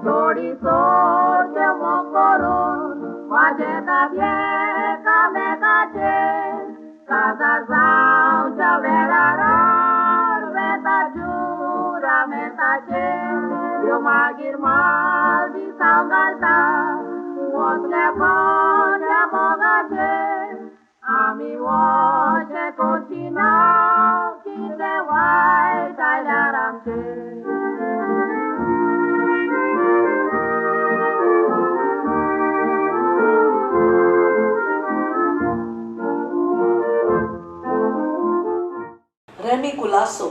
थोडी सोड देवो करून म्हाजे दादले कामेकाचे काजार जावच्या वेळार वेता जुरा मेताचे यो मागीर माल दिसांव घालता वसले पोंच्या मोगाचे आमी वचे करची ना कितें वायट आयल्यार आमचें रेमी कुलासो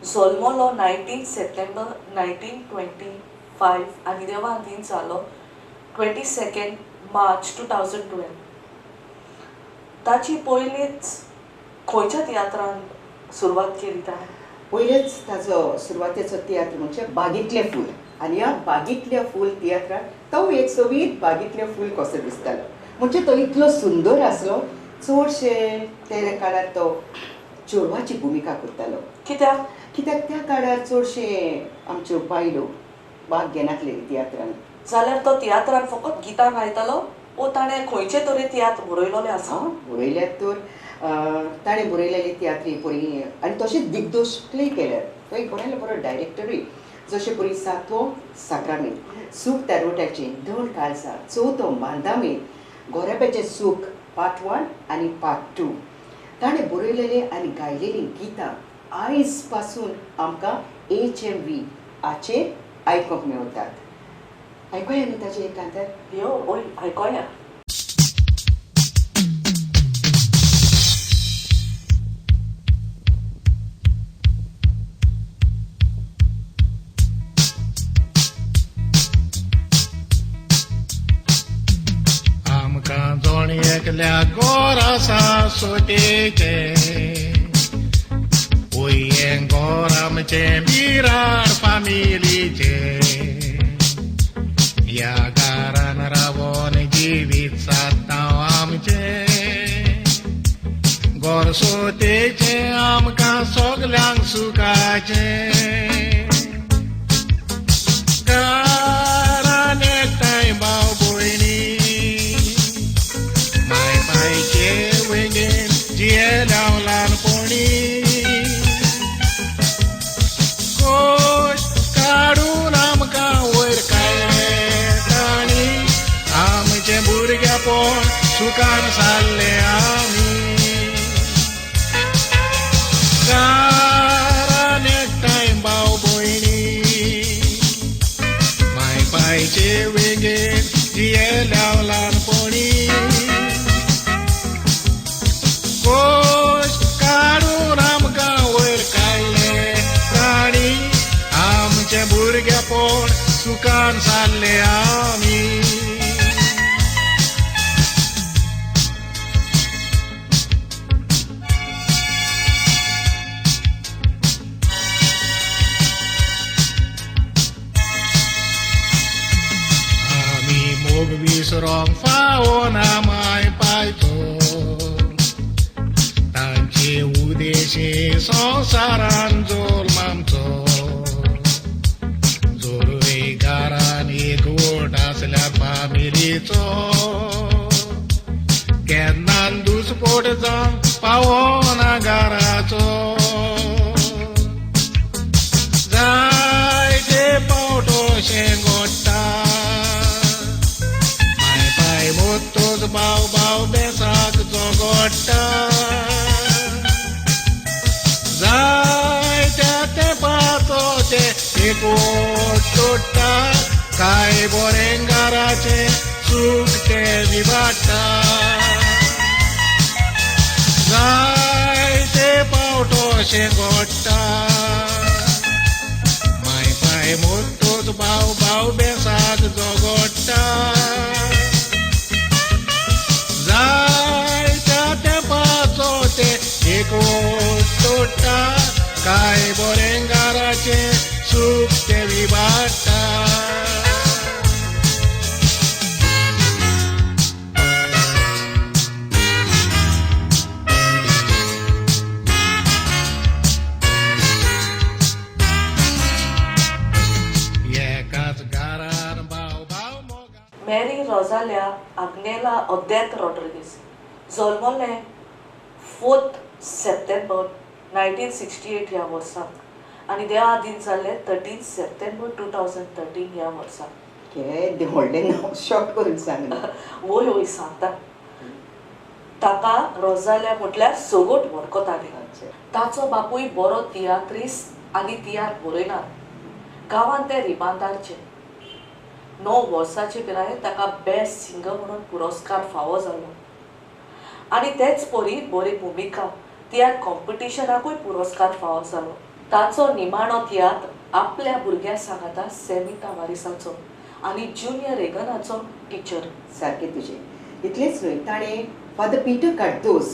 जल्मलो 19 सप्टेंबर 1925 आनी देवान जालो 22 मार्च 2012. ताची पयलीच खंयच्या तियात्रान सुरवात केली ताणें? पयलेच ताजो सुरवातेचो तियात्र म्हणजे बागेंतलें फूल आनी ह्या बागेंतल्या फूल तियात्रांत तो एक सोबीत बागेंतलें फूल कसो दिसतालो. म्हणजे तो इतलो सुंदर आसलो. चडशे त्या काळार तो चेडवाची भुमिका करतालो. कित्याक त्या काळार चडशे आमच्यो बायलो भाग घेनासले तियात्रांत. जाल्यार तो तियात्रान फकत गितां गायतालो वो ताणें खंयचे तरी तियात्र बरयलोले आसा? बरयल्यात तर ताणें बरयलेली तियात्री बरी आनी तशेंच दिग्दर्शकय केल्यात. तो एक बरो डायरेक्टरूय. जशें परी 7वो साक्रामेंत, सूख तारोट्याचें 2 काळजां, 4थो मांदामे, गोरेब्याचें सूख पार्ट 1 आनी पार्ट 2. ताणें बरयलेले आनी गायलेली गितां आयज पासून आमकां HMV हाचेर आयकूंक मेळटात. आयकूया न्ही ताचें एक कांतर? यो ओय आयकोया. आमकां दोन एकल्या गोरासा सोटेचे वयें गोर आमचें बिराड फामिलीचे या गारान रावोन जिवीत सातांव आमचें गोर सोतेचें आमकां सोगल्यांक सुखाचें गारान एकठांय भाव भयणी माय बायचे वेगेन जियेल्याव ल्हानपणी खोश काडून आमकां वयर काडले ताणी आमचें भुरगेपण सुखान सारले आमी गारान एकठांय भाव भयणी माय बायचे वेगेन जियेल्याव ल्हानपणी खोश काडून आमकां वयर काडले ताणी आमचें भुरगेपण सुखान सारले आमी मोग विसरोंक फावना माय पायतो तांचे उदेशे संवसारान जोल्म आमचो जोरवे घरान एकवट आसल्या फामिलीचो केन्नान दुसपोट जावन पावना घराचो जायते पावटोशें घोडटा मोतोच भाव भाव बेसाक जोगोडटा जायत्या तेंपाचो ते एकवट तोडटा कांय बरें घराचें सूख ते विभागता जायते पावटोशें घोडटा माय पाय मोतोच भाव भाव बेसाक जोगोडटा जायत्या तेंपाचो ते एकवट फोडटा काय बोरेंगाराचे सूप ते विभागता एकाच घरान भाव भाव मोगा मॅरी रोझालिया आग्नेला ओदेत रॉड्रिगीस जल्मले 4th सप्टेंबर 1968 ह्या वर्साक आनी त्या आदीन जाल्ले 13 सप्टेंबर 2013 ह्या वर्साक केदें व्हडलें नांव शॉर्ट करून सांगना. वय वय सांगता. ताका रोझालिया म्हटल्यार सोगोट वळखताली. ताचो बापूय बरो तियात्रिस्ट आनी तियार बरयणार. गांवांत ते रिबांदारचे. 9 वर्साचे पिरायेर ताका बेस्ट सिंगर म्हणून पुरस्कार फावो जालो आनी तेच परी बरी भुमिका तियात्र कॉम्पिटिशनाकूय पुरस्कार फावो जालो. ताचो निमाणो तियात्र आपल्या भुरग्यां सांगाता सॅमी तावारिसाचो आनी ज्युनियर रेगनाचो टिचर. सारकें तुजें. इतलेंच न्हय, ताणें फादर पीटर कार्दोस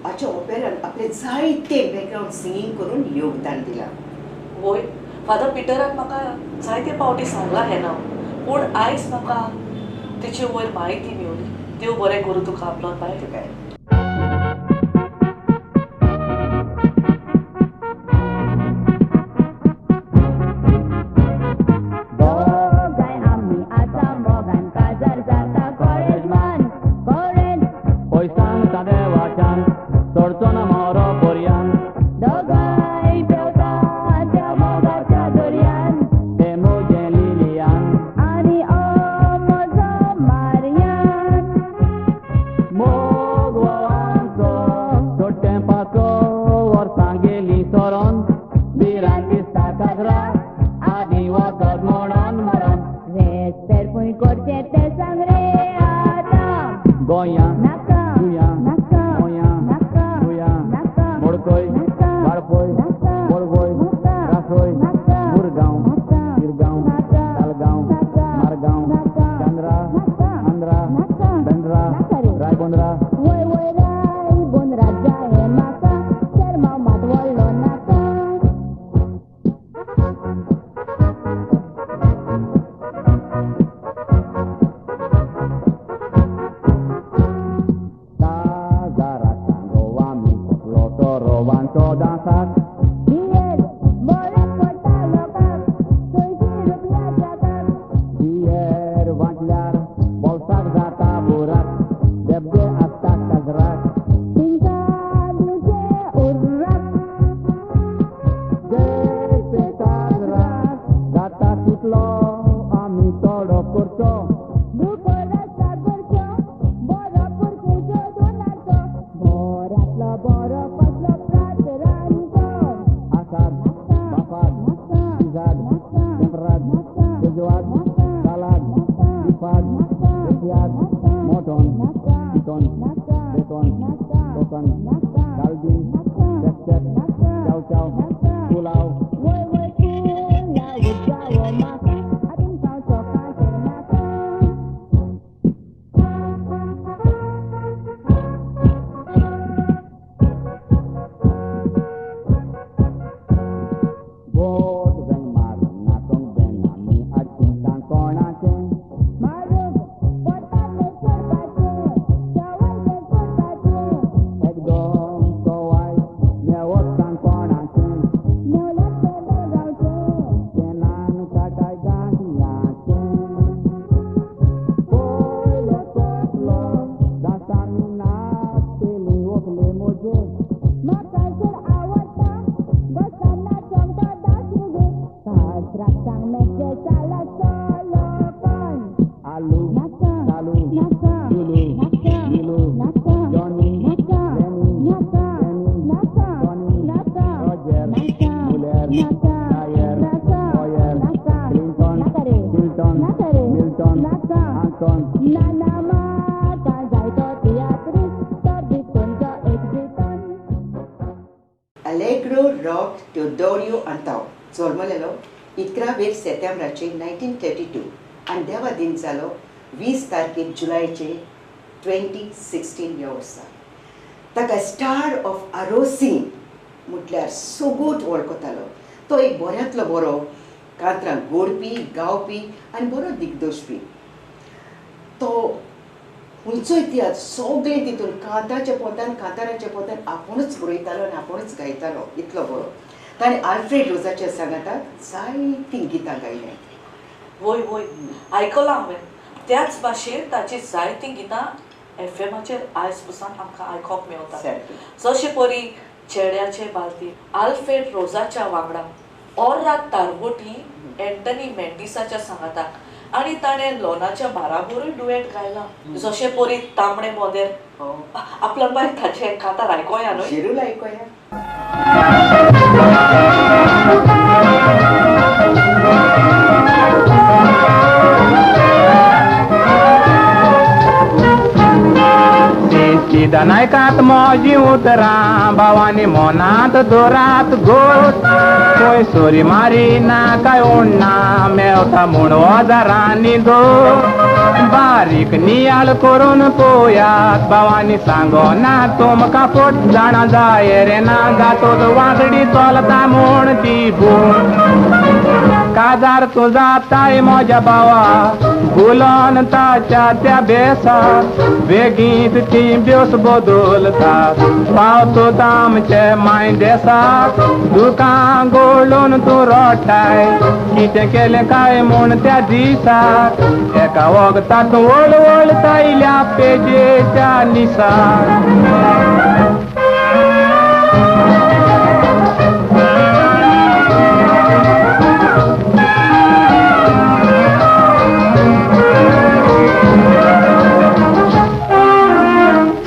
हाच्या ऑपेरान आपले जायते बॅकग्रावंड सिंगींग करून योगदान दिलां. वय फादर पिटरान म्हाका जायते पावटी सांगला हें नांव, पूण आयज म्हाका तिचे वयर म्हायती मेवली. देव बरें करूं तुका आपलो बाय. काय Allegro rock Teodorio Antão जल्मलेलो 11 सप्टेंबराचे 1932 आनी देवा दिन जालो 20 तारखेक जुलयाचे 2016 ह्या वर्सा. ताका स्टार ऑफ आरोसीन म्हटल्यार सोगूट वळखतालो. तो एक बऱ्यांतलो बरो कांतरां गोडपी गावपी आनी बरो दिग्दर्शपी. तो खंयचो इतिहास सगळें तितून कांताच्या पोतान आपुणूच बरयतालो आनी आपुणूच गायतालो, इतलो बरो. ताणें आल्फ्रेड रोजाच्या सांगाताक जायतीं गितां गायल्यां. वय वय आयकलां हांवें. त्याच भाशेन ताची जायतीं गितां एफएमाचेर आयज पसून आमकां आयकोंक मेवता. सारकें. जशें परी चेड्याचे बालदी आल्फ्रेड रोजाच्या वांगडा ऑर्रात तारबोटी एंटनी मेंडिसाच्या सांगाताक आनी ताणें लोनाच्या बाराबरूय डुएट गायला. जशें परी तांबडे मोदेर. आपल्या बाय ताचे कांतार आयकोया न्हय. शिरूल आयकोया. नायकात मोजी उतरां भावानी मोनात दोरात गोट कोय सोरी मारी ना काय ओडना मेवता म्हूण ओजारांनी दो बारीक नियाळ करून पोयात भावानी सांगो ना तुमकां पोट जाणा जाय रे ना गातो वागडी चलता म्हूण ती बूण काजार तुझा ताय म्हज्या भावा गुलोन ताच्या त्या बेसात बेगीत ती बेस बदलतात पावतो आमचे माय देसाक दुकां गोळून तूं रोटाय कितें केलें काय म्हूण त्या दिसाक एका वगतात वळवळ तायल्या पेजेच्या निसार.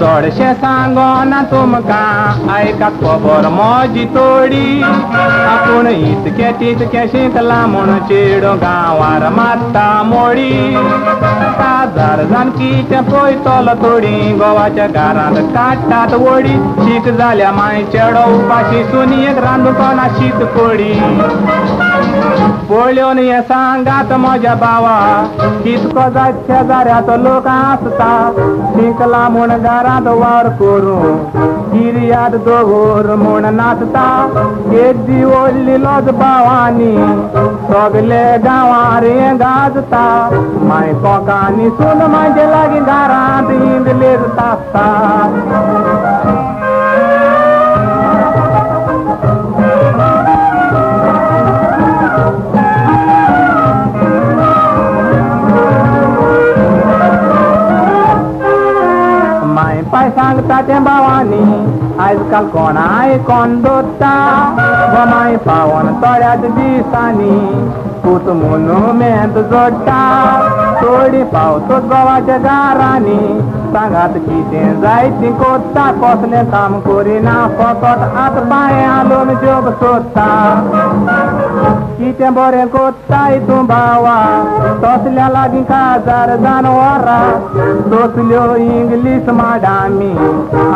चडशें सांगो ना तुमकां आयकात खबर म्हजी तोडी आपूण इतकें शिकला म्हूण चेडो गांवार मारता मोडी 1000 जाण कितें पळयतलो तोडी गोवाच्या घरांत काडटात वडी शीत जाल्या माय चेडो उपाशी सुनयेक रांदूंक ना शीत कोडी पळयोन हें सांगात म्हज्या भावा कितको जायत शेजाऱ्याचो लोक आसता शिकला म्हूण घरांत वार करूं गिर्याद दोगोर म्हूण नाचता केदी व्हडली लज भावांनी सगले गांवार हें गाजता माय कोंकांनी सून म्हाजे लागीं घरांत इंदलेर तासता. पाय सांगता ते भावानी आजकाल कोणाय कोण दोत्ता व माय पावन थोड्याच दिसांनी पूत म्हणून मेंत जोडटा थोडी पावतो गोवाच्या गारांनी सांगात कितें जाय ती कोत्ता कसलें काम करिना फकत आत पांयां लोन जोग सोदता कितें बरें कोत्ताय तूं भावा तसल्या लागीं 1000 जानवरां तसल्यो इंग्लीश माडामी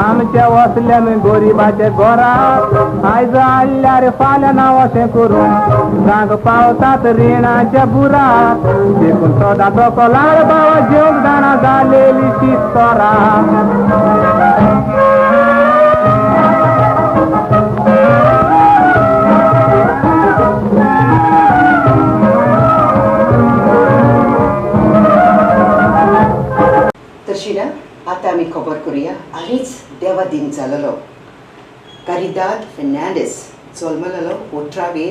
आमच्या वसल्यान गोरिबाचे घरांत आयज हाडल्यार फाल्यां ना अशें करून सांग पावतात रिणाच्या बुराक देखून सदांचो कोलार भावा जेवंक जाणा जालेली शिस्तोरा. तशी ना आतां आमी खबर करुया आनीच देवा दिन जालोलो. कारिदाद फेर्नांडीस जल्मलेलो 18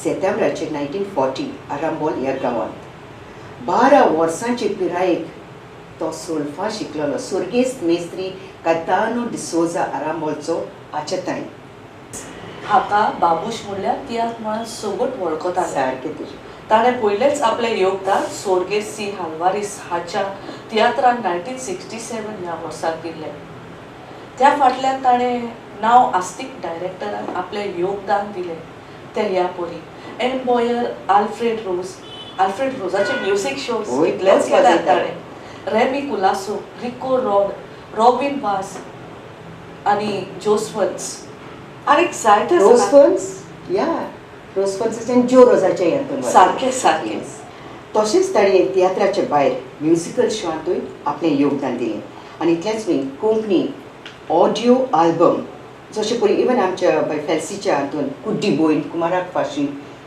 सप्टेंबराचे 1940 आरांबोल ह्या गांवांत. 12 वर्सांचे पिरायेक तो सोल्फा शिकलेलो सुर्गेस्त मेस्त्री कातानो डिसोजा आरांबोलचो आचेताय. हाका बाबूश म्हणल्यार तियात्र म्हणून सोगूट वळखता. सारकें तुजें. ताणें पयलेंच आपलें योगदान सोर्गेस्त सी हालवारीस हाच्या तियात्रान 1967 ह्या वर्साक दिल्लें. त्या फाटल्यान ताणें नांव आस्तीक डायरेक्टरान आपलें योगदान दिलें ते ह्या परी एम बॉयर आल्फ्रेड रोजाचे म्युझिक शोज इतलेच केल्यात ताणें. रेमी कुलासो रिको रॉड रॉबिन वास आनी जोसवन्स आनी जायते रोजफन्साचे जो रोजाचे यांतून सारकें सारकें. तशेंच ताणें तियात्राचे भायर म्युजिकल शोंतूय आपलें योगदान दिलें. आनी इतलेंच न्ही कोंकणी ऑडियो आल्बम जशें पळय इवन आमच्या फेल्सीच्या हातून कुड्डी बोईन कुमाराक फाशी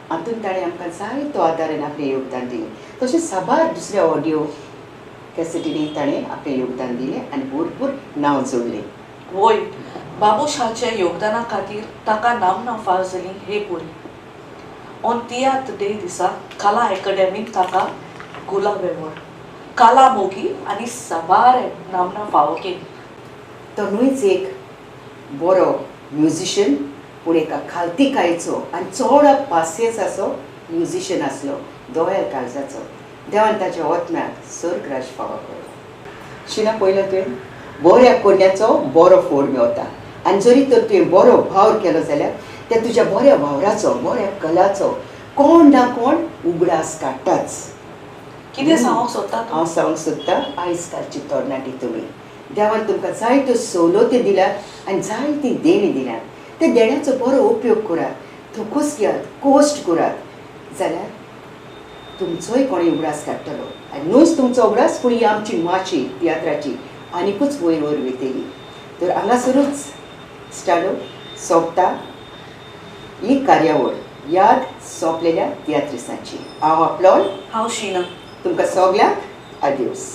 हातून ताणें आमकां जायतो आदारान आपलें योगदान दिलें. तशेंच साबार दुसऱ्या ऑडियो कॅसेटींनी ताणें आपलें योगदान दिलें आनी भरपूर नांव जोडलें. वय बाबू शाहच्या योगदाना खातीर ताका नामना फार जाली हे पुरी. ऑन तियात्र डे दिसा कला अकॅडमीन ताका गुलाब एवॉर्ड, कला मोगी आनी साबार नामना फावो केली. तो न्हूच एक बरो म्युझिशियन पूण एका खालतीकायेचो आनी चड पासियेंसाचो म्युझिशियन आसलो, दोळ्या काळजाचो. देवान ताच्या ओतम्याक स्वर्गराज फावो करो. शिना पयलो तुवें बऱ्या कोण्याचो बरो फोड मेवता आनी जरी तर तुवें बरो वावर केलो जाल्यार त्या तुज्या बऱ्या वावराचो बऱ्या कलाचो कोण ना कोण उगडास काडटाच. कितें सांगूंक सोदता तूं? हांव सांगूंक सोदतां आयज कालची तरणाटी तुमी देवान तुमकां जायत्यो सवलती दिल्यात आनी जायतीं देणी दिल्यात. त्या देण्याचो बरो उपयोग करात, थोकूस घेयात, कोश्ट करात जाल्यार तुमचोय कोणी उगडास काडटलो. आनी न्हूच तुमचो उगडास पूण ही आमची माची तियात्राची आनीकूच वयर वयर वयतली. तर हांगासरूच स्टाडो सोंपता ही कार्यावळ याद सोंपलेल्या तियात्रिसांची. हांव आपलो हांव शिना. तुमकां सगळ्यांक आदिवस.